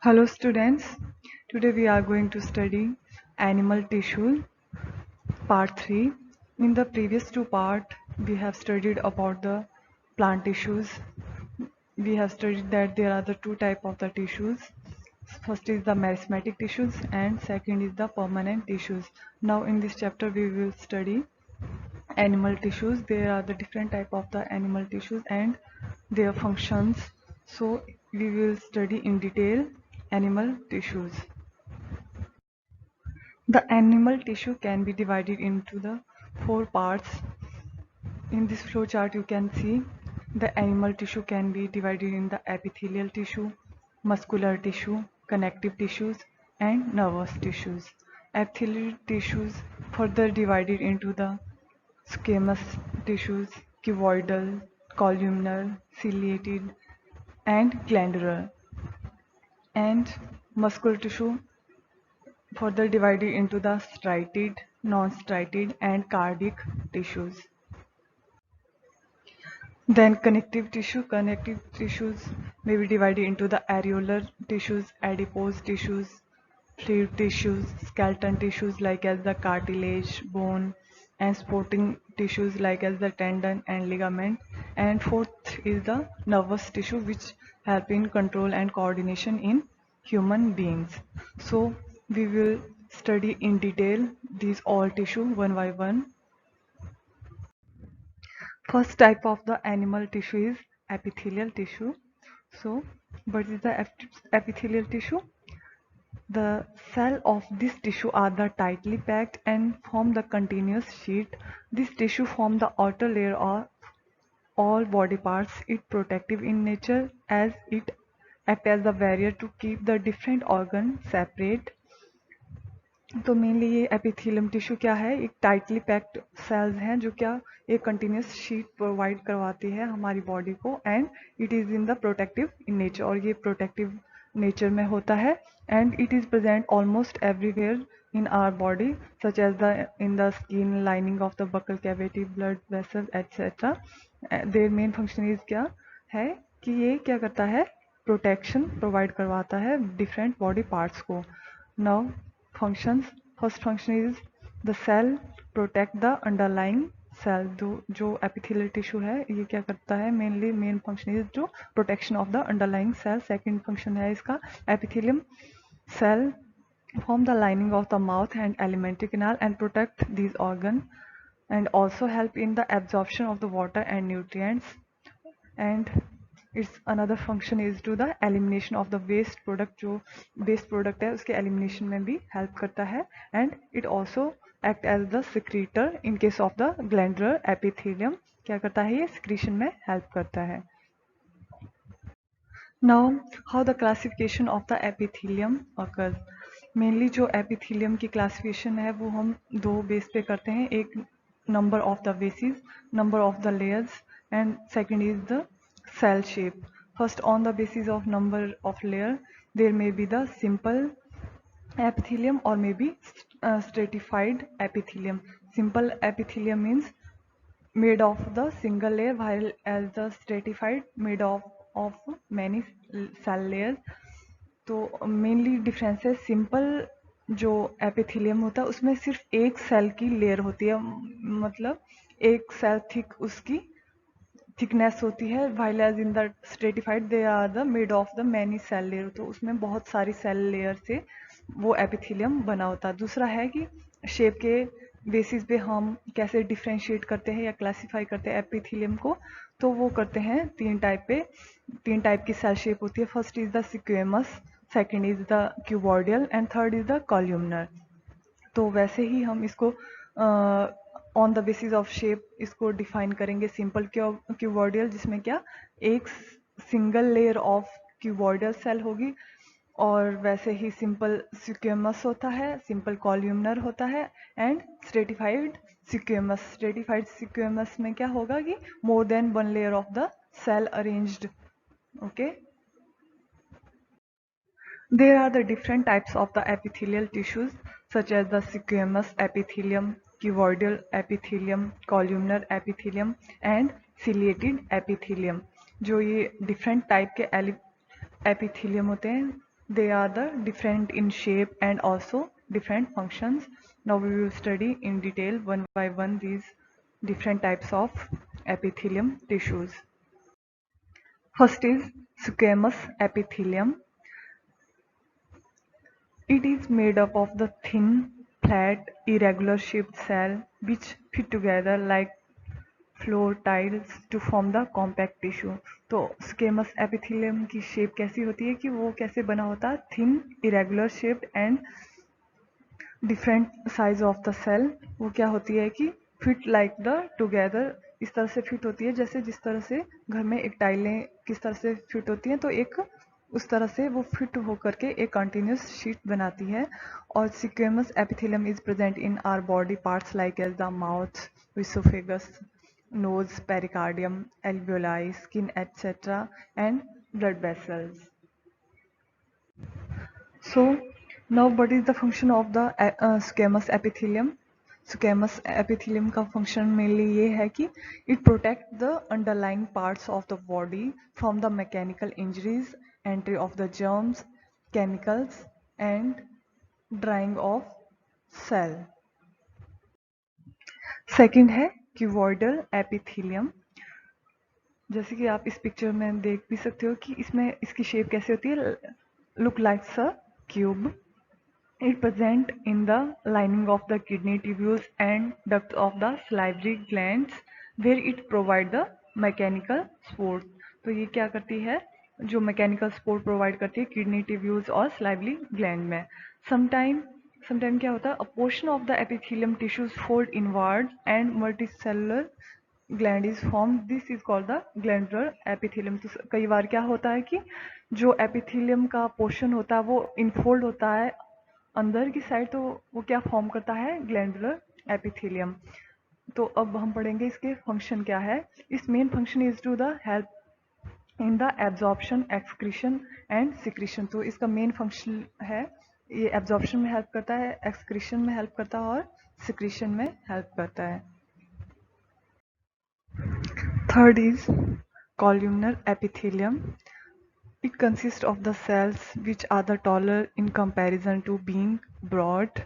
Hello students, today we are going to study animal tissue part 3. In the previous two parts, we have studied about the plant tissues. We have studied that there are the two type of the tissues. First is the meristematic tissues and second is the permanent tissues. Now in this chapter we will study animal tissues. There are the different type of the animal tissues and their functions. So we will study in detail animal tissues. The animal tissue can be divided into the four parts. In this flowchart you can see the animal tissue can be divided in the epithelial tissue, muscular tissue, connective tissues and nervous tissues. Epithelial tissues further divided into the squamous tissues, cuboidal, columnar, ciliated and glandular, and muscular tissue further divided into the striated, non-striated and cardiac tissues. Then connective tissues may be divided into the areolar tissues, adipose tissues, fluid tissues, skeleton tissues like as the cartilage, bone, and supporting tissues like as the tendon and ligament. And fourth is the nervous tissue which help in control and coordination in human beings. So we will study in detail these all tissue one by one. First type of the animal tissue is epithelial tissue. So, what is the epithelial tissue? The cells of this tissue are the tightly packed and form the continuous sheet. This tissue form the outer layer of all body parts. It protective in nature as it act as a barrier to keep the different organ separate. तो mainly ये epithelium tissue क्या है, एक tightly packed sales हैं जो क्या एक continuous sheet provide करवाती है हमारी बॉडी को and it is in the protective in nature, और ये प्रोटेक्टिव नेचर में होता है and it is present almost everywhere in our body such as the in the skin, lining of the buccal cavity, blood vessel etcetera. Their main function is क्या है कि ये क्या करता है, प्रोटेक्शन प्रोवाइड करवाता है डिफरेंट बॉडी पार्ट्स को. Now functions. First function is the cell protect the underlying cell. जो epithelial tissue है ये क्या करता है, mainly main function is जो protection of the underlying cell. Second function है इसका epithelium cell form the lining of the mouth and alimentary canal and protect these organ and also help in the absorption of the water and nutrients. And its another function is to the elimination of the waste product. जो waste product है उसके elimination में भी help करता है and it also act as the secretor in case of the glandular epithelium. क्या करता है ये secretion में help करता है. Now how the classification of the epithelium occurs. Mainly जो epithelium की classification है वो हम दो base पे करते हैं, एक number of the bases, number of the layers and second is the cell shape. First, on the basis of number of layer, there may be the simple epithelium or maybe stratified epithelium. Simple epithelium means made of the single layer, while as the stratified made of many cell layers. तो mainly difference है, simple जो epithelium होता है उसमें सिर्फ एक cell की layer होती है, मतलब एक सेल थिक उसकी थिकनेस होती है, while as in the stratified they are the made of the many cell layer. तो उसमें बहुत सारी सेल लेयर से वो एपिथेलियम बना होता है. दूसरा है कि शेप के बेसिस पे हम कैसे डिफ्रेंशिएट करते हैं या क्लासिफाई करते हैं एपिथेलियम को, तो वो करते हैं तीन टाइप की सेल शेप होती है. First is the squamous, second is the cuboidal and third is the columnar. तो वैसे ही हम इसको on the basis of shape इसको डिफाइन करेंगे. सिंपल क्यूबॉइडियल जिसमें क्या एक single layer of cuboidal cell होगी, और वैसे ही सिंपल सिक्वेमस होता है, सिंपल कॉल्यूमनर होता है एंड स्ट्रेटिफाइड सिक्वेमस में क्या होगा कि more than one layer of the cell arranged. Okay, there are the different types of the epithelial tissues such as the squamous epithelium, cuboidal epithelium, columnar epithelium and ciliated epithelium. जो ये different type के epithelium होते हैं They are the different in shape and also different functions. Now we will study in detail one by one these different types of epithelium tissues. First is squamous epithelium. It is made up of the thin, flat, irregular shaped cell which fit together like floor tiles to form the compact tissue. तो squamous epithelium की shape कैसी होती है कि वो कैसे बना होता है, thin, irregular shaped and different size of the cell. वो क्या होती है कि फिट लाइक द टुगेदर, इस तरह से फिट होती है जैसे जिस तरह से घर में एक टाइलें किस तरह से फिट होती हैं, तो एक उस तरह से वो फिट होकर के एक कंटिन्यूस शीट बनाती है। और squamous epithelium is present in our body parts like as the mouth, oesophagus, nose, pericardium, alveoli, skin, etc. and blood vessels. So now what is the function of the squamous epithelium? Squamous epithelium का function mainly ये है कि it protect the underlying parts of the body from the mechanical injuries, entry of the germs, chemicals and drying of cell. Second है cuboidal epithelium. जैसे कि आप इस picture में देख भी सकते हो कि इसमें इसकी शेप कैसे होती है, look likes a cube. It present in the lining of the kidney tubules and ducts of the salivary glands where it provide the mechanical support. तो ये क्या करती है, जो मैकेनिकल सपोर्ट प्रोवाइड करती है किडनी ट्यूब्यूल्स और salivary ग्लैंड में. समटाइम क्या होता है, a portion of the epithelium tissues fold inward and multicellular gland is form, this is called the glandular epithelium. तो कई बार क्या होता है कि जो एपिथेलियम का पोर्शन होता है वो इनफोल्ड होता है अंदर की साइड, तो वो क्या फॉर्म करता है, ग्लैंडुलर एपिथेलियम. तो अब हम पढ़ेंगे इसके फंक्शन क्या है. इस main function is to the help in the absorption, excretion and secretion. तो इसका मेन फंक्शन है, ये एब्जॉर्प्शन में हेल्प करता है, एक्सक्रीशन में हेल्प करता है और सिक्रीशन में हेल्प करता है. Third is columnar epithelium. It consists of the cells which are the taller in comparison to being broad.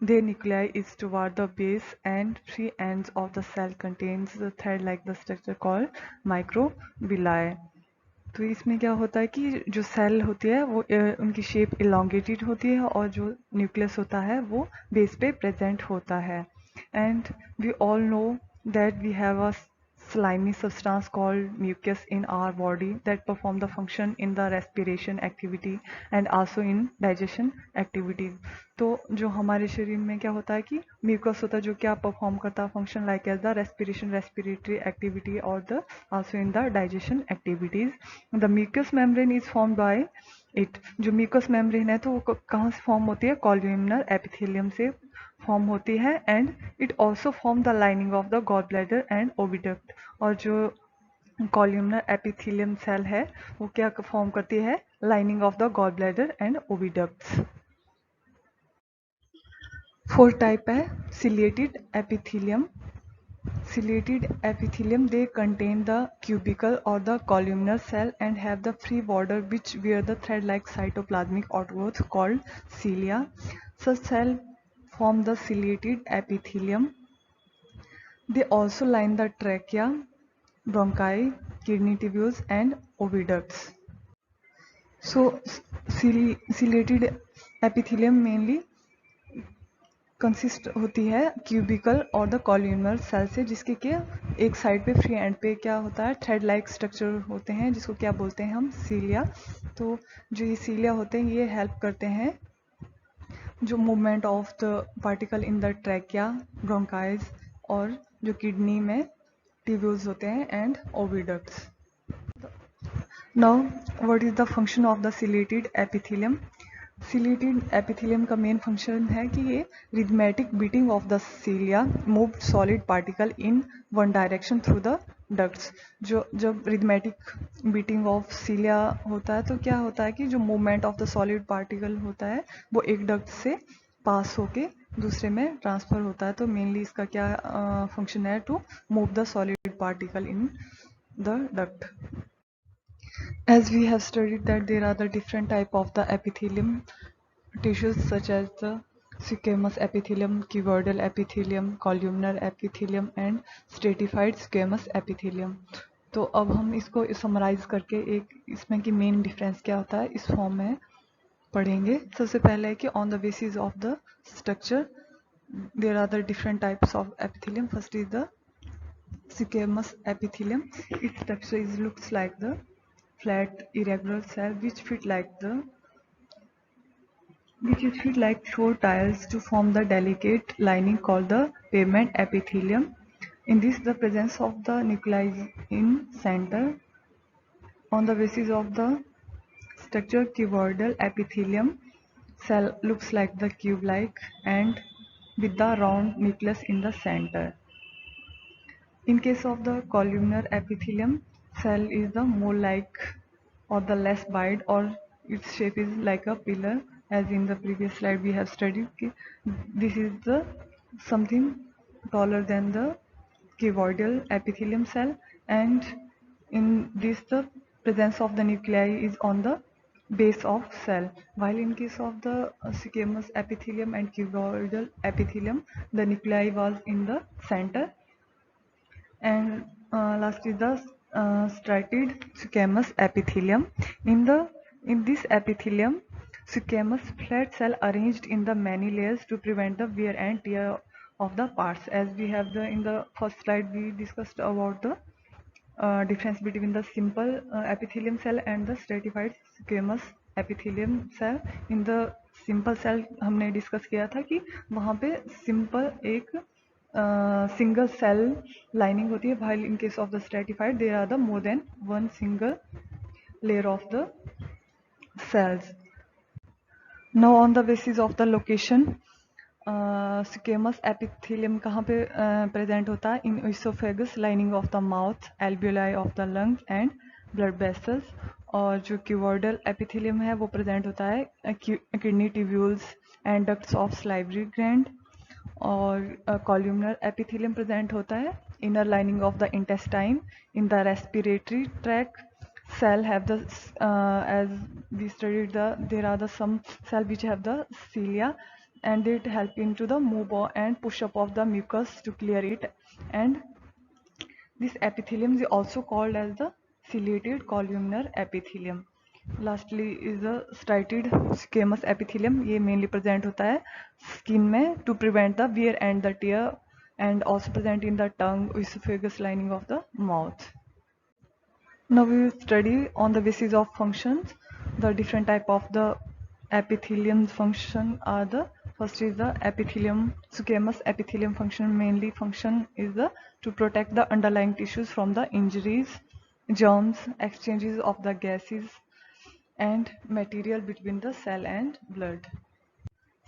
Their nuclei is toward the base and three ends of the cell contains the thread-like the structure called microvilli. तो इसमें क्या होता है कि जो cell होती है वो उनकी शेप इलोंगेटेड होती है और जो न्यूक्लियस होता है वो बेस पे प्रेजेंट होता है. And we all know that we have a slimy substance called mucus in our body that perform the function in the respiration activity and also in digestion activities. तो जो हमारे शरीर में क्या होता है कि म्यूकस होता है जो क्या परफॉर्म करता है function like as the respiration, respiratory activity और the also in the digestion activities. The mucous membrane is form by it. जो म्यूकस मेम्ब्रेन है तो वो कहाँ से फॉर्म होती है, कॉलम्नर एपिथेलियम से फॉर्म होती है. And it also form the lining of the gall bladder and oviduct. और जो कॉलम्नर एपिथेलियम सेल है वो क्या फॉर्म करती है, lining of the gall bladder and oviducts. Fourth type है ciliated epithelium. Ciliated epithelium, they contain the cubicle or the columnar cell and have the free border which wear the thread-like cytoplasmic outgrowth called cilia. Such cell form the ciliated epithelium. They also line the trachea, bronchi, kidney tubules and oviducts. So ciliated epithelium mainly consist होती है cubicle और the कॉल्यूमर cell से, जिसके क्या एक side पे free and पे क्या होता है, थ्रेड लाइक स्ट्रक्चर होते हैं जिसको क्या बोलते हैं हम, सीलिया. तो जो ये सीलिया होते हैं ये हेल्प करते हैं जो movement of the particle in the trachea, bronchi और जो किडनी में ट्यूब्यूल्स होते हैं and oviducts. Now what is the function of the ciliated epithelium. Ciliated epithelium का मेन फंक्शन है कि ये rhythmic beating of the cilia move solid particle in one direction through the ducts. जो जब rhythmic beating of सीलिया होता है तो क्या होता है कि जो movement of the solid particle होता है वो एक डक्ट से पास होके दूसरे में ट्रांसफर होता है. तो मेनली इसका क्या फंक्शन है, to move the solid particle in the duct. As we have studied that there are the different type of the epithelium tissues such as the squamous epithelium, cuboidal epithelium, columnar epithelium and stratified squamous epithelium. तो अब हम इसको summarise करके एक इसमें की main difference क्या होता है इस फॉर्म में पढ़ेंगे. सबसे पहले है कि on the basis of the structure there are the different types of epithelium. First is the squamous epithelium. Its structure looks like the flat irregular cell which is fit like short tiles to form the delicate lining called the pavement epithelium. In this, the presence of the nuclei in center. On the basis of the structure, cuboidal epithelium cell looks like the cube-like and with the round nucleus in the center. In case of the columnar epithelium, cell is the more like or the less wide or its shape is like a pillar, as in the previous slide we have studied. This is the something taller than the cuboidal epithelium cell, and in this the presence of the nuclei is on the base of cell, while in case of the squamous epithelium and cuboidal epithelium the nuclei was in the center. And last is the striated squamous epithelium. In this epithelium, squamous flat cell arranged in the many layers to prevent the wear and tear of the parts. As we have in the first slide we discussed about the difference between the simple epithelium cell and the stratified squamous epithelium cell. In the simple cell हमने discuss किया था कि वहाँ पे simple एक single cell lining होती है, while in case of the stratified there are the more than one single layer of the cells. Now on the basis of the location, squamous epithelium कहाँ पे present होता है? In esophagus, lining of the mouth, alveoli of the lungs and blood vessels. और जो cuboidal epithelium है वो present होता है kidney tubules and ducts of salivary gland. और columnar epithelium present होता है inner lining of the intestine. In the respiratory tract, cell have the as we studied there are the some cell which have the cilia, and it help into the move and push up of the mucus to clear it, and this epithelium is also called as the ciliated columnar epithelium. Lastly is the striated squamous epithelium. ये mainly present होता है skin में to prevent the wear and the tear, and also present in the tongue, esophagus lining of the mouth. Now we will study on the basis of functions. The different type of the epithelium function are the first is the epithelium squamous epithelium function. Mainly function is the to protect the underlying tissues from the injuries, germs, exchanges of the gases and material between the cell and blood.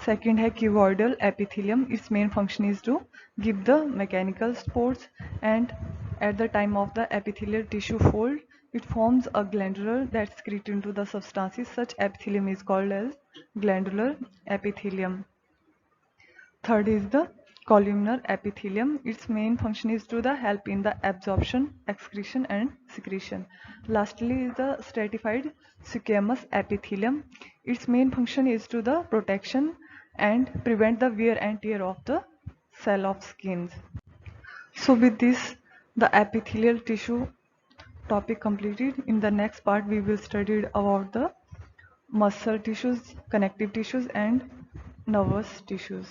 Second है cuboidal epithelium. Its main function is to give the mechanical supports, and at the time of the epithelial tissue fold, it forms a glandular that secretes into the substances. Such epithelium is called as glandular epithelium. Third is the columnar epithelium. Its main function is to the help in the absorption, excretion and secretion. Lastly is the stratified squamous epithelium. Its main function is to the protection and prevent the wear and tear of the cell of skins. So with this, the epithelial tissue topic completed. In the next part we will study about the muscle tissues, connective tissues and nervous tissues.